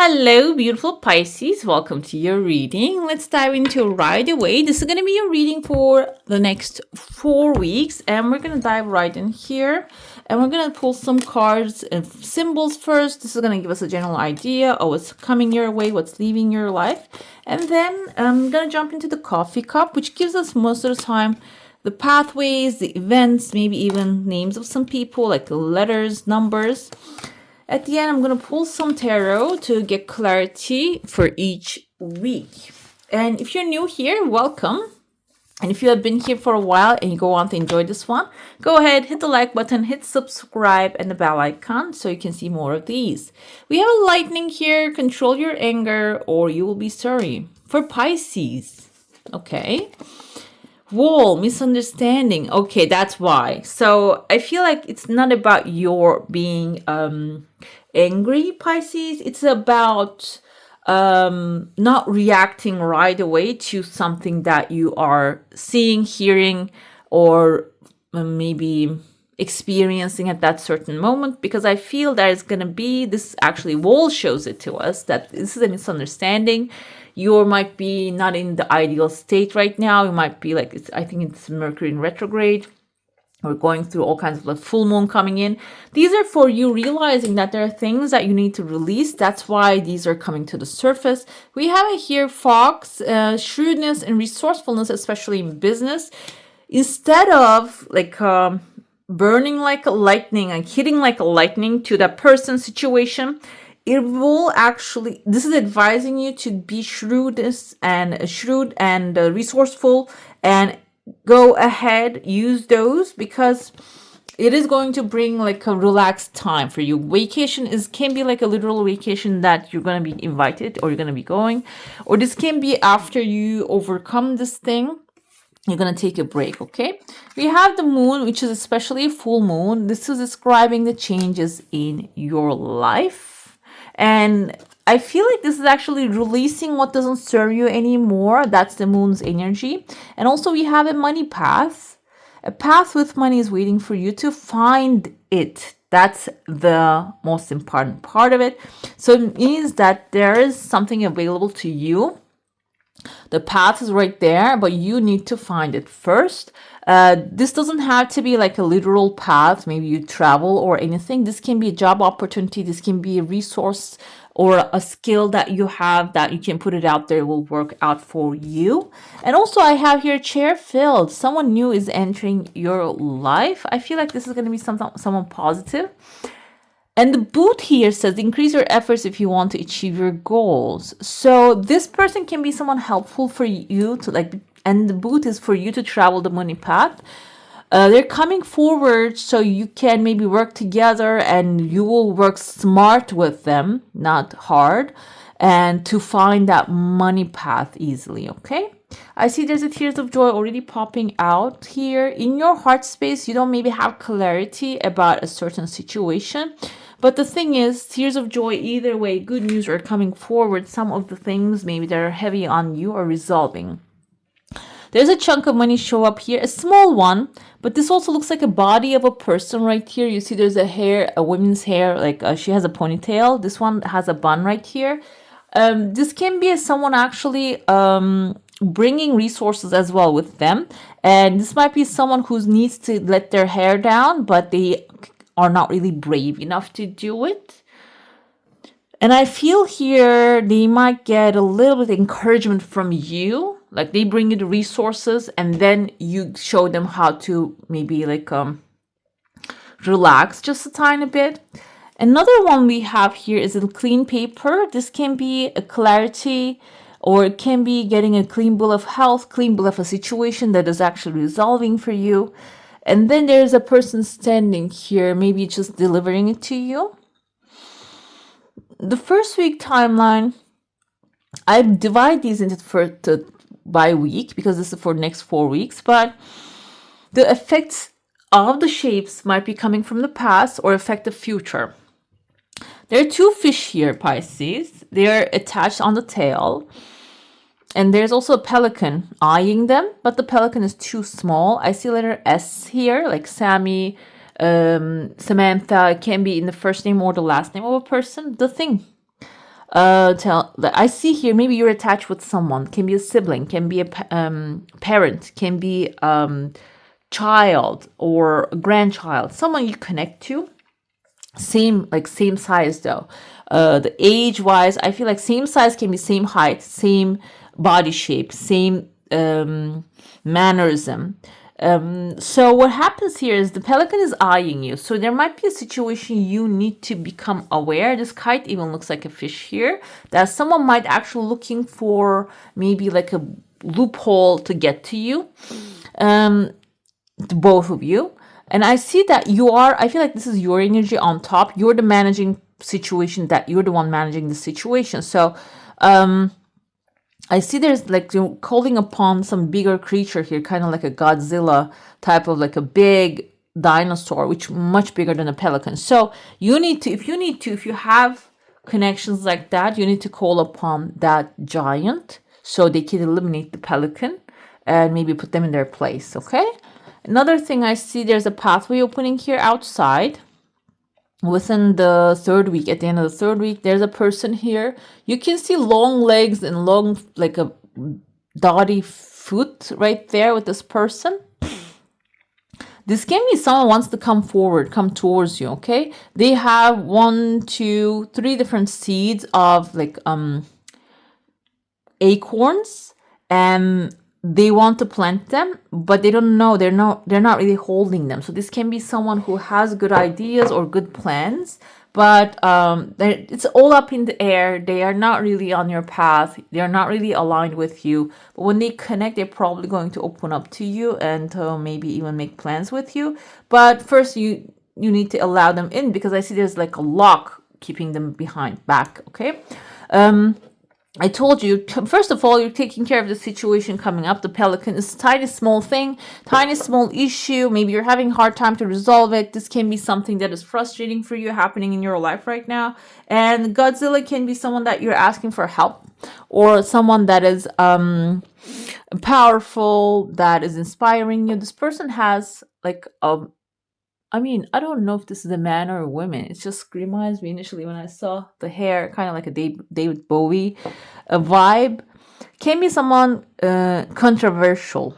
Hello, beautiful Pisces. Welcome to your reading. Let's dive into it right away. This is going to be your reading for the next 4 weeks, and we're going to dive right in here. And we're going to pull some cards and symbols first. This is going to give us a general idea of what's coming your way, what's leaving your life. And then I'm going to jump into the coffee cup, which gives us most of the time the pathways, the events, maybe even names of some people, like letters, numbers. At the end, I'm going to pull some tarot to get clarity for each week. And if you're new here, welcome. And if you have been here for a while and you go on to enjoy this one, go ahead, hit the like button, hit subscribe and the bell icon so you can see more of these. We have a lightning here, control your anger or you will be sorry. For Pisces, okay. Wall, misunderstanding. Okay, that's why. So I feel like it's not about your being angry, Pisces. It's about not reacting right away to something that you are seeing, hearing, or maybe experiencing at that certain moment, because I feel that it's going to be this. Actually, Wall shows it to us that this is a misunderstanding. You might be not in the ideal state right now. You might be like, I think it's Mercury in retrograde. We're going through all kinds of like full moon coming in. These are for you realizing that there are things that you need to release. That's why these are coming to the surface. We have here fox, shrewdness and resourcefulness, especially in business. Instead of like burning like a lightning and hitting like a lightning to that person's situation, it will actually, this is advising you to be shrewd and resourceful and go ahead, use those, because it is going to bring like a relaxed time for you. Vacation can be like a literal vacation that you're going to be invited or you're going to be going, or this can be after you overcome this thing. You're going to take a break, okay? We have the moon, which is especially a full moon. This is describing the changes in your life. And I feel like this is actually releasing what doesn't serve you anymore. That's the moon's energy. And also we have a money path. A path with money is waiting for you to find it. That's the most important part of it. So it means that there is something available to you. The path is right there, but you need to find it first. This doesn't have to be like a literal path. Maybe you travel or anything. This can be a job opportunity. This can be a resource or a skill that you have that you can put it out there. It will work out for you. And also I have here chair filled. Someone new is entering your life. I feel like this is going to be someone positive. And the boot here says increase your efforts if you want to achieve your goals. So this person can be someone helpful for you to like, and the boot is for you to travel the money path. They're coming forward so you can maybe work together and you will work smart with them, not hard, and to find that money path easily, okay? I see there's a tears of joy already popping out here. In your heart space, you don't maybe have clarity about a certain situation. But the thing is, tears of joy, either way, good news are coming forward. Some of the things maybe that are heavy on you are resolving. There's a chunk of money show up here, a small one, but this also looks like a body of a person right here. You see there's a woman's hair, like she has a ponytail. This one has a bun right here. This can be someone actually bringing resources as well with them. And this might be someone who needs to let their hair down, but they are not really brave enough to do it. And I feel here they might get a little bit of encouragement from you. Like they bring you the resources and then you show them how to maybe like relax just a tiny bit. Another one we have here is a clean paper. This can be a clarity, or it can be getting a clean bill of health, clean bill of a situation that is actually resolving for you. And then there's a person standing here, maybe just delivering it to you. The first week timeline, I divide these into by week because this is for next 4 weeks, but the effects of the shapes might be coming from the past or affect the future. There are two fish here, Pisces. They're attached on the tail. And there's also a pelican eyeing them, but the pelican is too small. I see letter S here, like Sammy, Samantha. It can be in the first name or the last name of a person. The thing I see here, maybe you're attached with someone, can be a sibling, can be a parent, can be child or a grandchild, someone you connect to. Same size though. The age wise, I feel like same size can be same height, same body shape, same mannerism. So what happens here is the pelican is eyeing you. So there might be a situation you need to become aware. This kite even looks like a fish here. That someone might actually looking for maybe like a loophole to get to you, to both of you. And I see that I feel like this is your energy on top. You're the managing situation, that you're the one managing the situation. So I see there's like you're calling upon some bigger creature here, kind of like a Godzilla type of like a big dinosaur, which much bigger than a pelican. So if you have connections like that, you need to call upon that giant so they can eliminate the pelican and maybe put them in their place. Okay. Another thing I see, there's a pathway opening here outside. Within the third week, at the end of the third week, there's a person here. You can see long legs and long, like a dotty foot right there with this person. This can be someone wants to come forward, come towards you, okay? They have 1, 2, 3 different seeds of like acorns, and they want to plant them, but they don't know, they're not really holding them. So this can be someone who has good ideas or good plans, but it's all up in the air. They are not really on your path, they are not really aligned with you, but when they connect, they're probably going to open up to you and maybe even make plans with you. But first you need to allow them in, because I see there's like a lock keeping them back. Okay. I told you, first of all, you're taking care of the situation coming up. The pelican is a tiny, small thing, tiny, small issue. Maybe you're having a hard time to resolve it. This can be something that is frustrating for you happening in your life right now. And Godzilla can be someone that you're asking for help, or someone that is powerful, that is inspiring you. This person has like I don't know if this is a man or a woman. It just reminds me initially when I saw the hair, kind of like a David Bowie vibe. Can be someone controversial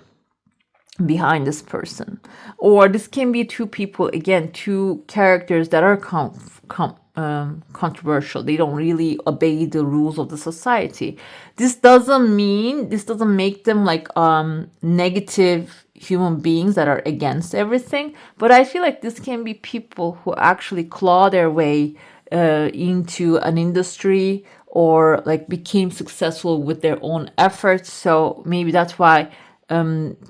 behind this person. Or this can be two people, again, two characters that are controversial. They don't really obey the rules of the society. This doesn't make them like negative human beings that are against everything, but I feel like this can be people who actually claw their way into an industry, or like became successful with their own efforts. So maybe that's why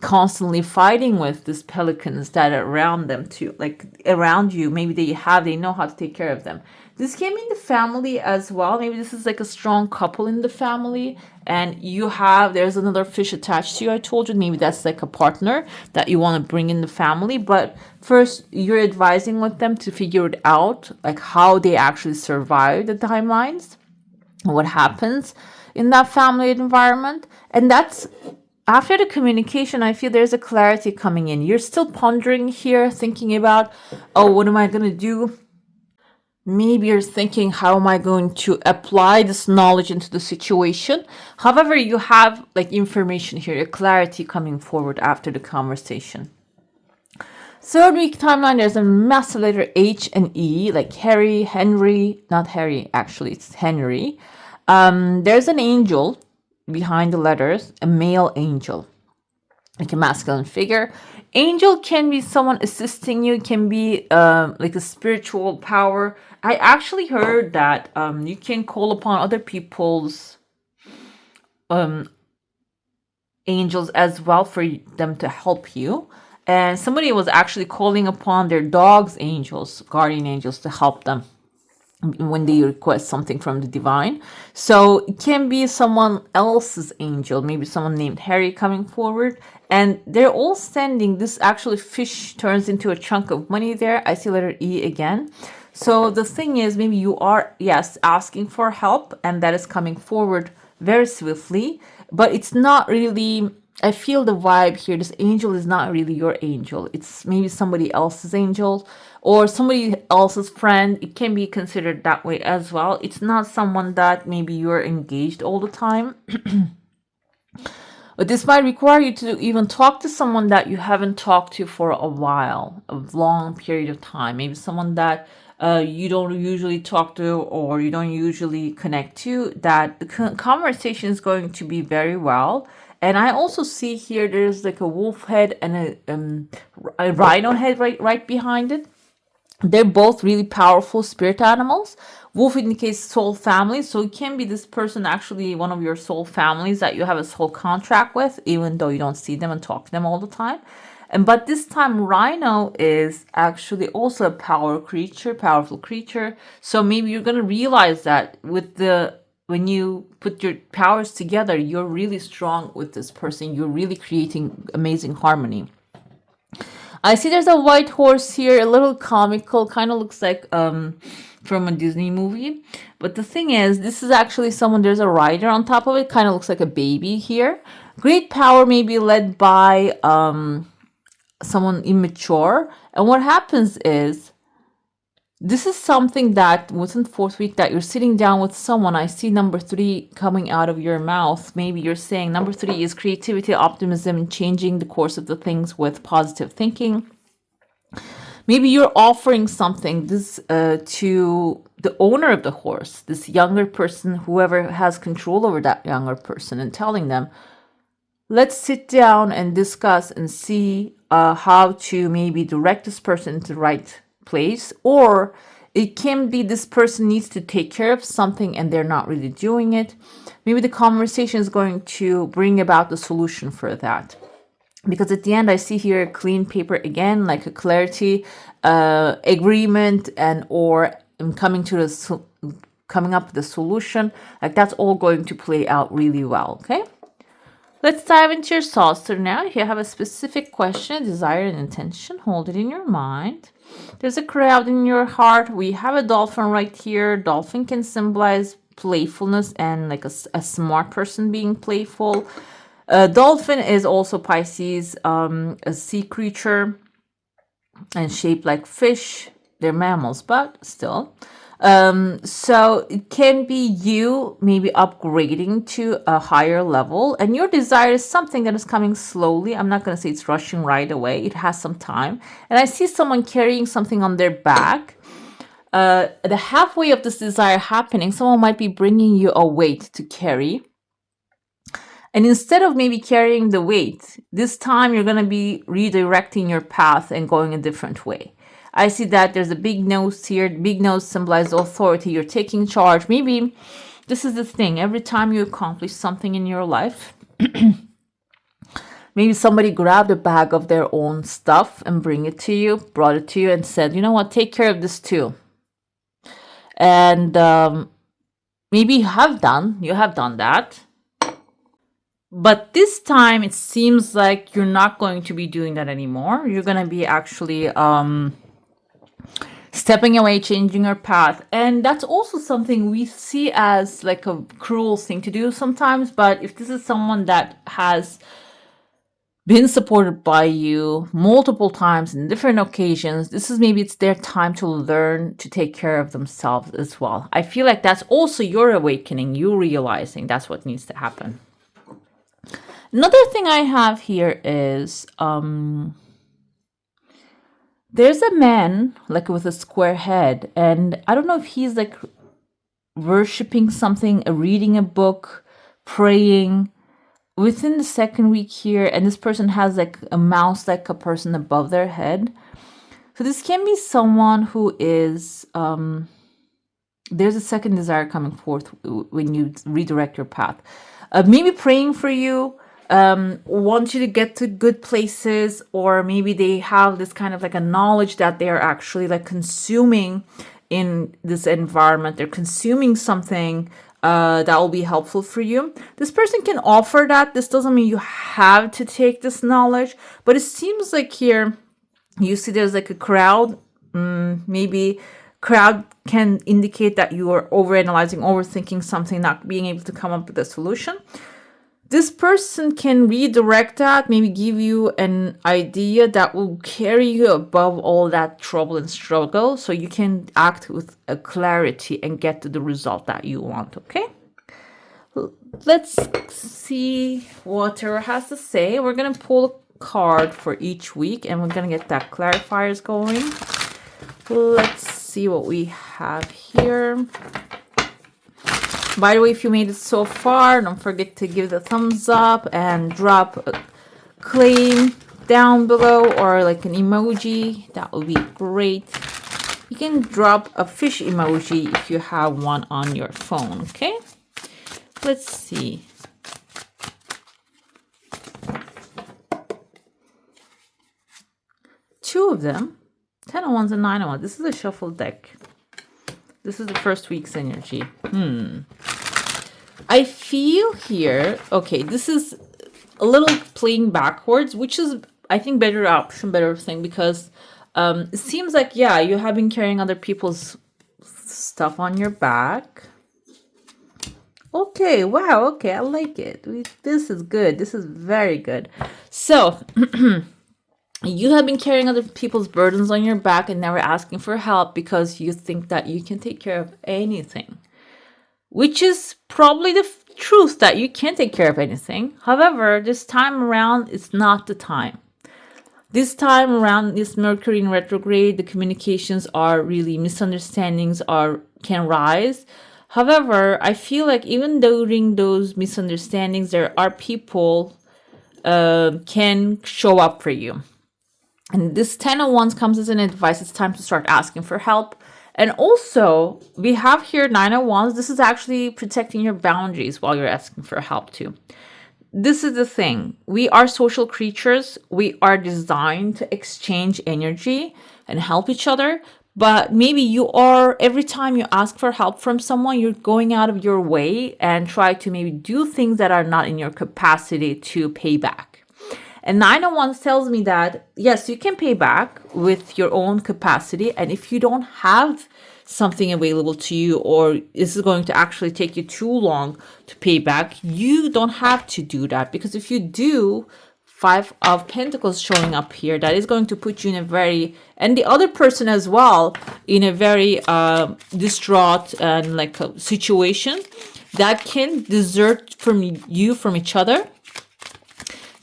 constantly fighting with these pelicans that are around them too, like around you. Maybe they know how to take care of them. This came in the family as well. Maybe this is like a strong couple in the family, and there's another fish attached to you. I told you, maybe that's like a partner that you want to bring in the family. But first, you're advising with them to figure it out, like how they actually survive the timelines, what happens in that family environment. And that's after the communication. I feel there's a clarity coming in. You're still pondering here, thinking about, what am I going to do? Maybe you're thinking, how am I going to apply this knowledge into the situation? However, you have like information here, a clarity coming forward after the conversation. Third week timeline, there's a massive letter H and E, like Henry, not Harry, actually, it's Henry. There's an angel behind the letters, a male angel, like a masculine figure. Angel can be someone assisting you, can be like a spiritual power. I actually heard that you can call upon other people's angels as well for them to help you. And somebody was actually calling upon their dog's angels, guardian angels, to help them when they request something from the divine. So it can be someone else's angel, maybe someone named Harry coming forward, and they're all sending this. Actually, fish turns into a chunk of money there. I see letter E again. So the thing is, maybe you are, yes, asking for help, and that is coming forward very swiftly, but it's not really I feel the vibe here. This angel is not really your angel. It's maybe somebody else's angel or somebody else's friend. It can be considered that way as well. It's not someone that maybe you're engaged all the time. But this might require you to even talk to someone that you haven't talked to for a while, a long period of time. Maybe someone that you don't usually talk to or you don't usually connect to, that the conversation is going to be very well. And I also see here there's like a wolf head and a rhino head right behind it. They're both really powerful spirit animals. Wolf indicates soul family, so it can be this person actually one of your soul families that you have a soul contract with, even though you don't see them and talk to them all the time. But this time rhino is actually also a powerful creature. So maybe you're gonna realize that when you put your powers together, you're really strong with this person. You're really creating amazing harmony. I see there's a white horse here, a little comical, kind of looks like from a Disney movie. But the thing is, this is actually someone, there's a rider on top of it, kind of looks like a baby here. Great power may be led by someone immature. And what happens is, this is something that within the 4th week that you're sitting down with someone. I see number 3 coming out of your mouth. Maybe you're saying number 3 is creativity, optimism, and changing the course of the things with positive thinking. Maybe you're offering something to the owner of the horse, this younger person, whoever has control over that younger person, and telling them, let's sit down and discuss and see how to maybe direct this person to the right place. Or it can be this person needs to take care of something and they're not really doing it. Maybe the conversation is going to bring about the solution for that. Because at the end, I see here a clean paper again, like a clarity, agreement, and or coming up with a solution. Like that's all going to play out really well. Okay. Let's dive into your saucer now. If you have a specific question, desire, and intention, hold it in your mind. There's a crowd in your heart. We have a dolphin right here. Dolphin can symbolize playfulness and like a smart person being playful. Dolphin is also Pisces, a sea creature and shaped like fish. They're mammals, but still. So it can be you maybe upgrading to a higher level, and your desire is something that is coming slowly. I'm not going to say it's rushing right away. It has some time. And I see someone carrying something on their back. The halfway of this desire happening, someone might be bringing you a weight to carry. And instead of maybe carrying the weight, this time you're going to be redirecting your path and going a different way. I see that there's a big nose here. Big nose symbolizes authority. You're taking charge. Maybe this is the thing. Every time you accomplish something in your life, maybe somebody grabbed a bag of their own stuff and brought it to you and said, you know what, take care of this too. And maybe you have done that. But this time it seems like you're not going to be doing that anymore. You're going to be actually stepping away, changing your path. And that's also something we see as like a cruel thing to do sometimes. But if this is someone that has been supported by you multiple times in different occasions, it's their time to learn to take care of themselves as well. I feel like that's also your awakening, you realizing that's what needs to happen. Another thing I have here is there's a man like with a square head, and I don't know if he's like worshiping something, reading a book, praying within the 2nd week here, and this person has like a mouse like a person above their head. So this can be someone who is there's a second desire coming forth when you redirect your path. Maybe praying for you, want you to get to good places, or maybe they have this kind of like a knowledge that they are actually like consuming in this environment. They're consuming something that will be helpful for you. This person can offer that. This doesn't mean you have to take this knowledge, but it seems like here you see there's like a crowd. Maybe crowd can indicate that you are overanalyzing, overthinking something, not being able to come up with a solution. this person can redirect that, maybe give you an idea that will carry you above all that trouble and struggle, so you can act with a clarity and get to the result that you want, okay? Let's see what Tarot has to say. We're going to pull a card for each week, and we're going to get that clarifiers going. Let's see what we have here. By the way, if you made it so far, don't forget to give the thumbs up and drop a claim down below or like an emoji. That would be great. You can drop a fish emoji if you have one on your phone, okay? Let's see. Two of them. 10 of Wands and 9 of Wands. This is a shuffle deck. This is the first week's energy. I feel here, okay, this is a little playing backwards, which is, I think, better option, better thing, because it seems like, yeah, you have been carrying other people's stuff on your back. Okay, wow, okay, I like it. This is good. This is very good. So, you have been carrying other people's burdens on your back and never asking for help because you think that you can take care of anything, which is probably the truth, that you can't take care of anything. However, this time around, it's not the time. This time around, this Mercury in retrograde, the communications are really, misunderstandings can rise. However, I feel like even during those misunderstandings, there are people can show up for you. And this 10 of Wands comes as an advice. It's time to start asking for help. And also, we have here 9 of Wands. This is actually protecting your boundaries while you're asking for help too. This is the thing. We are social creatures. We are designed to exchange energy and help each other. But maybe every time you ask for help from someone, you're going out of your way and try to maybe do things that are not in your capacity to pay back. And 9 of Wands tells me that, yes, you can pay back with your own capacity. And if you don't have something available to you, or this is going to actually take you too long to pay back, you don't have to do that. Because if you do, 5 of Pentacles showing up here, that is going to put you in a very, and the other person as well, in a very distraught and like a situation that can desert from you from each other.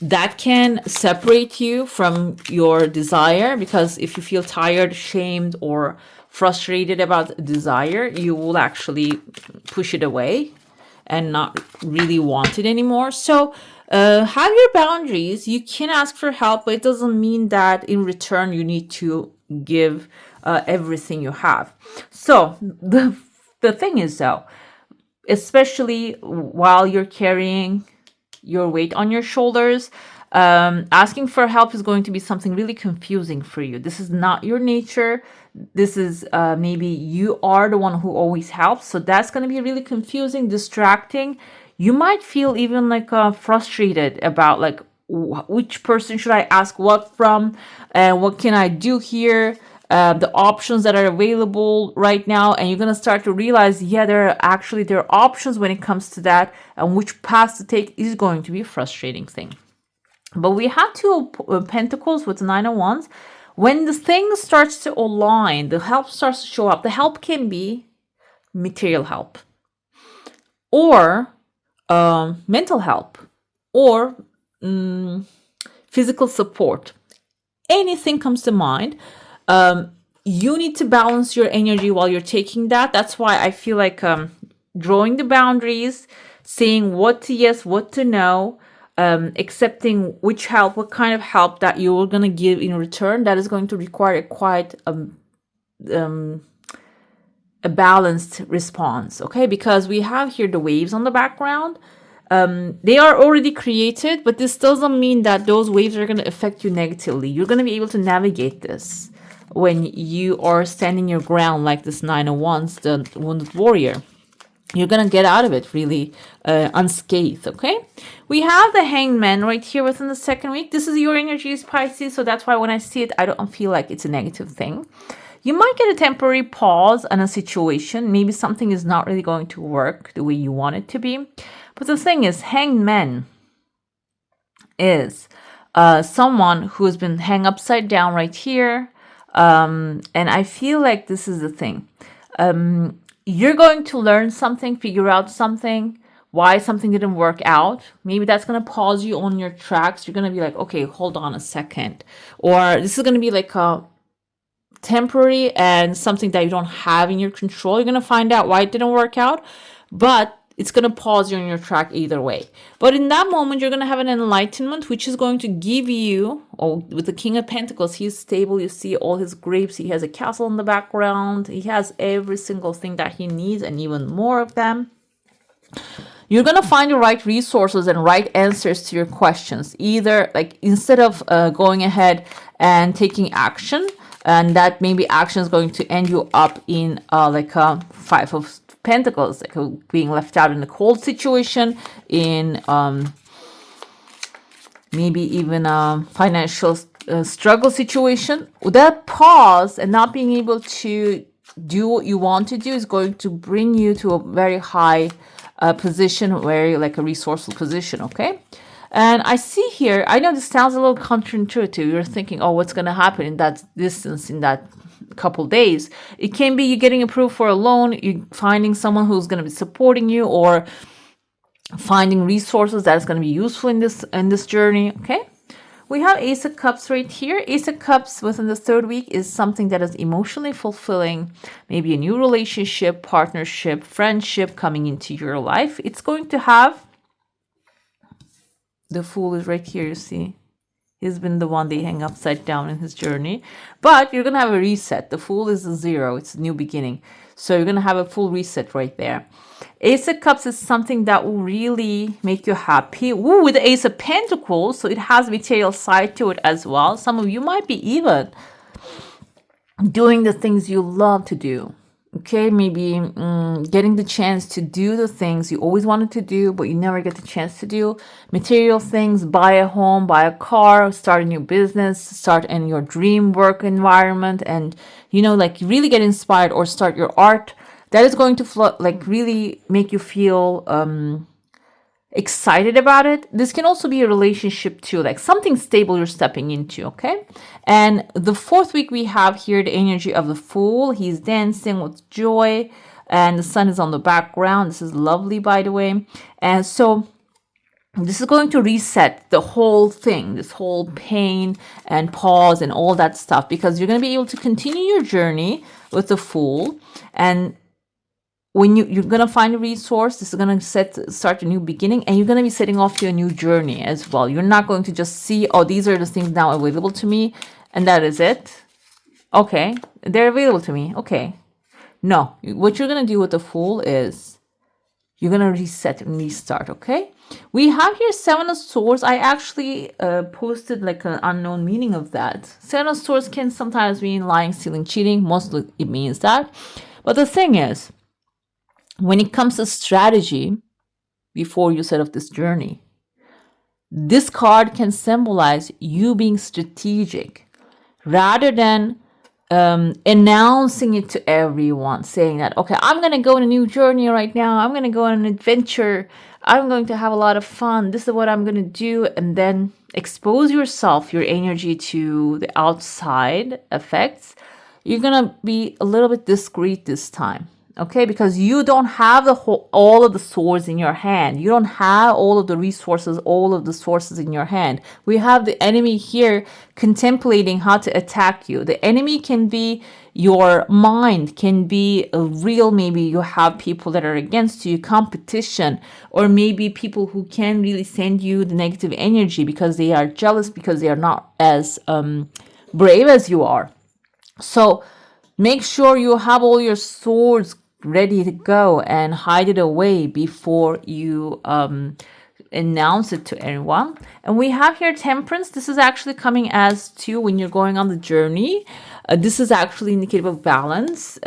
That can separate you from your desire, because if you feel tired, shamed, or frustrated about a desire, you will actually push it away and not really want it anymore. So have your boundaries. You can ask for help, but it doesn't mean that in return you need to give everything you have. So the thing is, though, especially while you're carrying your weight on your shoulders, asking for help is going to be something really confusing for you. This is not your nature. This is maybe you are the one who always helps. So that's going to be really confusing, distracting. You might feel even like frustrated about like, which person should I ask what from, and what can I do here? The options that are available right now, and you're going to start to realize, yeah, there are options when it comes to that, and which path to take is going to be a frustrating thing. But we have 2 Pentacles with 9 of Wands. When the thing starts to align, the help starts to show up. The help can be material help, or mental help, or physical support. Anything comes to mind. You need to balance your energy while you're taking that. That's why I feel like drawing the boundaries, saying what to yes, what to no, accepting which help, what kind of help that you're going to give in return. That is going to require quite a balanced response, okay? Because we have here the waves on the background. They are already created, but this doesn't mean that those waves are going to affect you negatively. You're going to be able to navigate this when you are standing your ground like this 9 of Wands, the wounded warrior. You're going to get out of it really unscathed, okay? We have the Hanged Man right here within the second week. This is your energy, Pisces, so that's why when I see it, I don't feel like it's a negative thing. You might get a temporary pause on a situation. Maybe something is not really going to work the way you want it to be. But the thing is, Hanged Man, is someone who has been hung upside down right here. And I feel like this is the thing. You're going to learn something, figure out something, why something didn't work out. Maybe that's going to pause you on your tracks. You're going to be like, okay, hold on a second. Or this is going to be like a temporary and something that you don't have in your control. You're going to find out why it didn't work out, but it's going to pause you on your track either way. But in that moment, you're going to have an enlightenment, which is going to give you, with the King of Pentacles, he's stable. You see all his grapes. He has a castle in the background. He has every single thing that he needs and even more of them. You're going to find the right resources and right answers to your questions. Either like instead of going ahead and taking action, and that maybe action is going to end you up in like a Five of Pentacles, like being left out in a cold situation, in maybe even a financial struggle situation. That pause and not being able to do what you want to do is going to bring you to a very high position, very like a resourceful position, okay? And I see here, I know this sounds a little counterintuitive. You're thinking, oh, what's going to happen in that distance, in that couple days? It can be you getting approved for a loan, you finding someone who's going to be supporting you, or finding resources that is going to be useful in this journey, okay? We have Ace of Cups right here. Ace of Cups within the third week is something that is emotionally fulfilling, maybe a new relationship, partnership, friendship coming into your life. It's going to have, the Fool is right here, you see. He's been the one they hang upside down in his journey. But you're going to have a reset. The Fool is a 0. It's a new beginning. So you're going to have a full reset right there. Ace of Cups is something that will really make you happy. Ooh, with the Ace of Pentacles, so it has a material side to it as well. Some of you might be even doing the things you love to do. Okay, maybe getting the chance to do the things you always wanted to do, but you never get the chance to do. Material things, buy a home, buy a car, start a new business, start in your dream work environment, and, you know, like really get inspired, or start your art. That is going to like really make you feel excited about it. This can also be a relationship too, like something stable you're stepping into, okay? And the fourth week we have here the energy of the Fool. He's dancing with joy, and the sun is on the background. This is lovely, by the way. And so this is going to reset the whole thing, this whole pain and pause and all that stuff, because you're going to be able to continue your journey with the Fool. And when you're going to find a resource, this is going to start a new beginning, and you're going to be setting off to a new journey as well. You're not going to just see, oh, these are the things now available to me, and that is it. Okay, they're available to me. Okay. No, what you're going to do with the Fool is you're going to reset and restart, okay? We have here Seven of Swords. I actually posted like an unknown meaning of that. Seven of Swords can sometimes mean lying, stealing, cheating. Mostly it means that. But the thing is, when it comes to strategy, before you set off this journey, this card can symbolize you being strategic rather than announcing it to everyone, saying that, okay, I'm going to go on a new journey right now. I'm going to go on an adventure. I'm going to have a lot of fun. This is what I'm going to do. And then expose yourself, your energy to the outside effects. You're going to be a little bit discreet this time. Okay, because you don't have all of the swords in your hand. You don't have all of the resources, all of the sources in your hand. We have the enemy here contemplating how to attack you. The enemy can be your mind, can be a real, maybe you have people that are against you, competition, or maybe people who can really send you the negative energy because they are jealous, because they are not as brave as you are. So make sure you have all your swords ready to go and hide it away before you announce it to everyone. And we have here Temperance. This is actually coming as to when you're going on the journey. This is actually indicative of balance.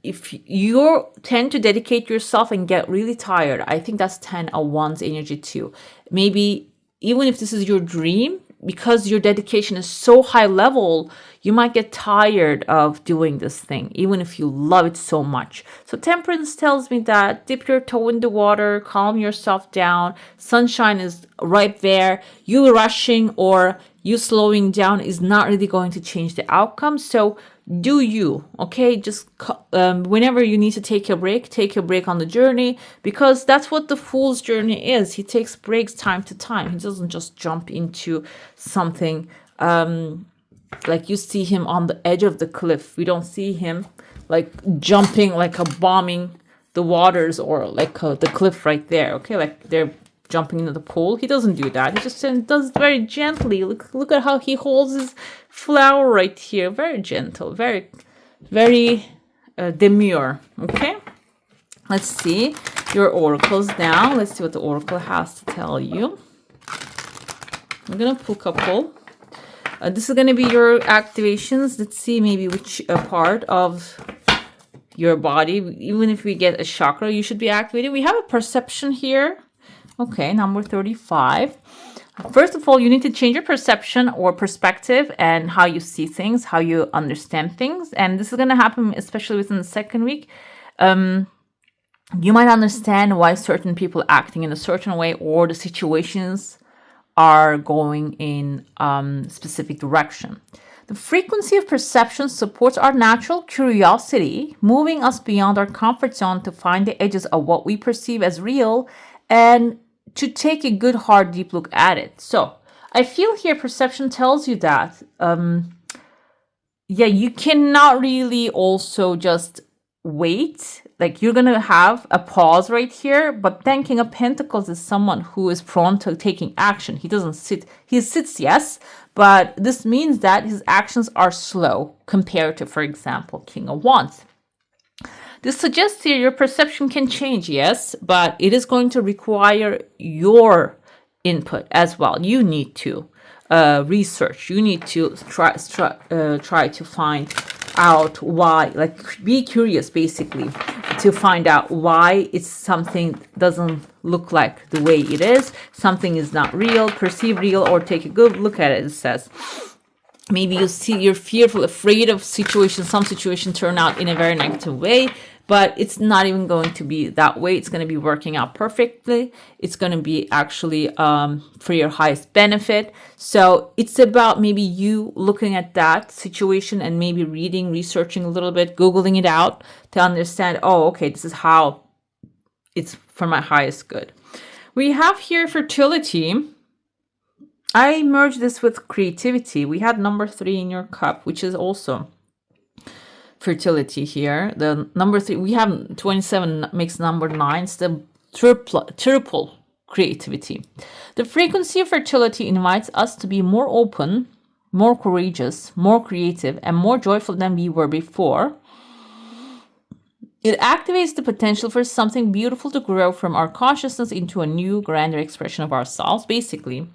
If you tend to dedicate yourself and get really tired, I think that's 10 of Wands energy too. Maybe even if this is your dream, because your dedication is so high level, you might get tired of doing this thing, even if you love it so much. So Temperance tells me that dip your toe in the water, calm yourself down. Sunshine is right there. You rushing or you slowing down is not really going to change the outcome. So do you, okay? Just whenever you need to take a break on the journey, because that's what the fool's journey is. He takes breaks time to time. He doesn't just jump into something like you see him on the edge of the cliff. We don't see him like jumping, like a bombing the waters or like the cliff right there, okay? Like they're jumping into the pool. He doesn't do that. He just does it very gently. Look at how he holds his flower right here. Very gentle, very demure. Okay, let's see your oracles now. Let's see what the oracle has to tell you. I'm gonna pull a couple. This is gonna be your activations. Let's see maybe which part of your body, even if we get a chakra, you should be activated. We have a perception here. Okay, number 35. First of all, you need to change your perception or perspective and how you see things, how you understand things. And this is going to happen especially within the second week. You might understand why certain people acting in a certain way or the situations are going in specific direction. The frequency of perception supports our natural curiosity, moving us beyond our comfort zone to find the edges of what we perceive as real and to take a good, hard, deep look at it. So I feel here perception tells you that, you cannot really also just wait. Like you're going to have a pause right here, but then King of Pentacles is someone who is prone to taking action. He doesn't sit. He sits, yes, but this means that his actions are slow compared to, for example, King of Wands. This suggests here your perception can change, yes, but it is going to require your input as well. You need to research. You need to try to find out why, like be curious basically, to find out why it's something doesn't look like the way it is. Something is not real, perceive real, or take a good look at it, it says. Maybe you're fearful, afraid of situations. Some situations turn out in a very negative way, but it's not even going to be that way. It's going to be working out perfectly. It's going to be actually for your highest benefit. So it's about maybe you looking at that situation and maybe reading, researching a little bit, Googling it out to understand, oh, okay, this is how it's for my highest good. We have here fertility. I merged this with creativity. We had number 3 in your cup, which is also fertility here. The number 3, we have 27 makes number 9. It's the triple creativity. The frequency of fertility invites us to be more open, more courageous, more creative, and more joyful than we were before. It activates the potential for something beautiful to grow from our consciousness into a new, grander expression of ourselves. Basically,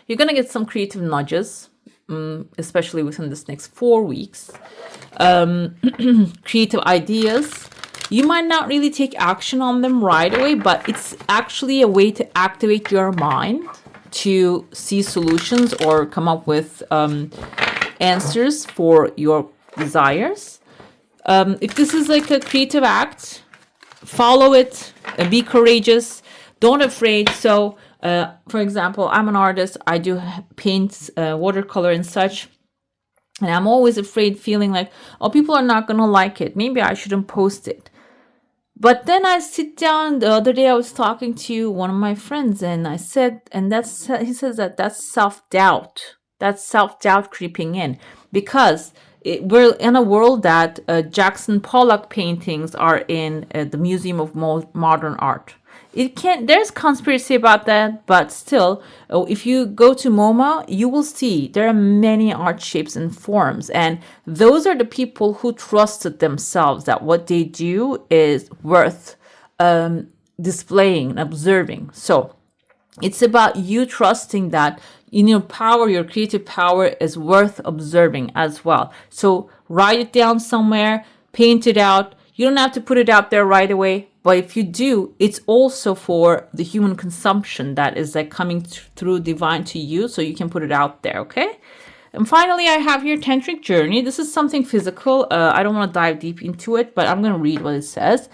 you're going to get some creative nudges, especially within this next 4 weeks. Creative ideas. You might not really take action on them right away, but it's actually a way to activate your mind to see solutions or come up with answers for your desires. If this is like a creative act, follow it, be courageous, don't afraid. So, for example, I'm an artist. I do paint, watercolor and such. And I'm always afraid, feeling like, oh, people are not going to like it. Maybe I shouldn't post it. But then I sit down. The other day I was talking to one of my friends and I said, he says that's self-doubt. That's self-doubt creeping in, because we're in a world that Jackson Pollock paintings are in the Museum of Modern Art. There's conspiracy about that, but still, if you go to MoMA, you will see there are many art shapes and forms, and those are the people who trusted themselves that what they do is worth displaying and observing. So it's about you trusting that in your power, your creative power is worth observing as well. So write it down somewhere, paint it out. You don't have to put it out there right away, But if you do, it's also for the human consumption that is like coming through divine to you, so you can put it out there, okay? And finally, I have here tantric journey. This is something physical. I don't want to dive deep into it, but I'm going to read what it says.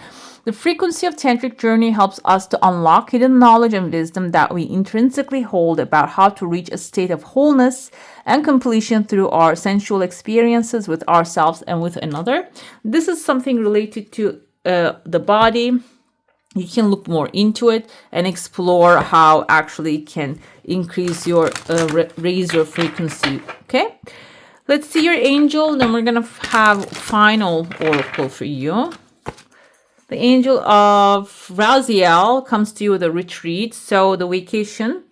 The frequency of tantric journey helps us to unlock hidden knowledge and wisdom that we intrinsically hold about how to reach a state of wholeness and completion through our sensual experiences with ourselves and with another. This is something related to the body. You can look more into it and explore how actually it can increase your raise your frequency. Okay, let's see your angel, then we're gonna have final oracle for you. The angel of Raziel comes to you with a retreat, so the vacation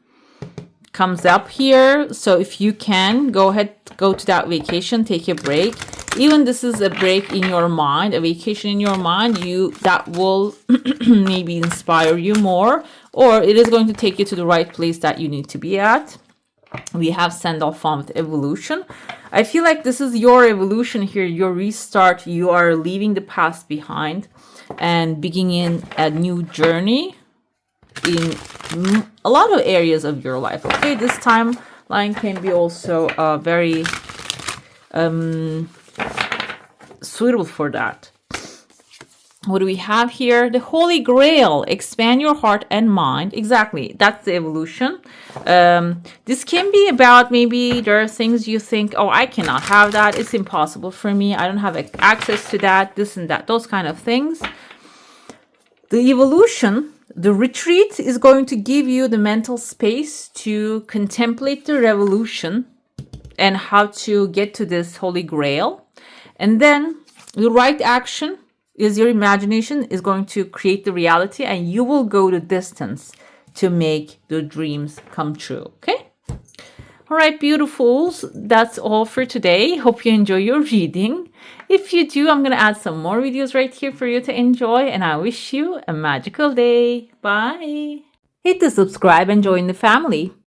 comes up here. So if you can, go ahead, go to that vacation, take a break. Even this is a break in your mind, a vacation in your mind, that will maybe inspire you more, or it is going to take you to the right place that you need to be at. We have send off fun with evolution. I feel like this is your evolution here, your restart. You are leaving the past behind and beginning a new journey in a lot of areas of your life. Okay, this timeline can be also very suitable for that. What do we have here? The Holy Grail. Expand your heart and mind. Exactly. That's the evolution. This can be about, maybe there are things you think, oh, I cannot have that. It's impossible for me. I don't have access to that, this and that, those kind of things. The evolution, the retreat is going to give you the mental space to contemplate the revolution and how to get to this Holy Grail. And then the right action is your imagination is going to create the reality, and you will go the distance to make the dreams come true. Okay. All right, beautifuls. That's all for today. Hope you enjoy your reading. If you do, I'm going to add some more videos right here for you to enjoy, and I wish you a magical day. Bye. Hit the subscribe and join the family.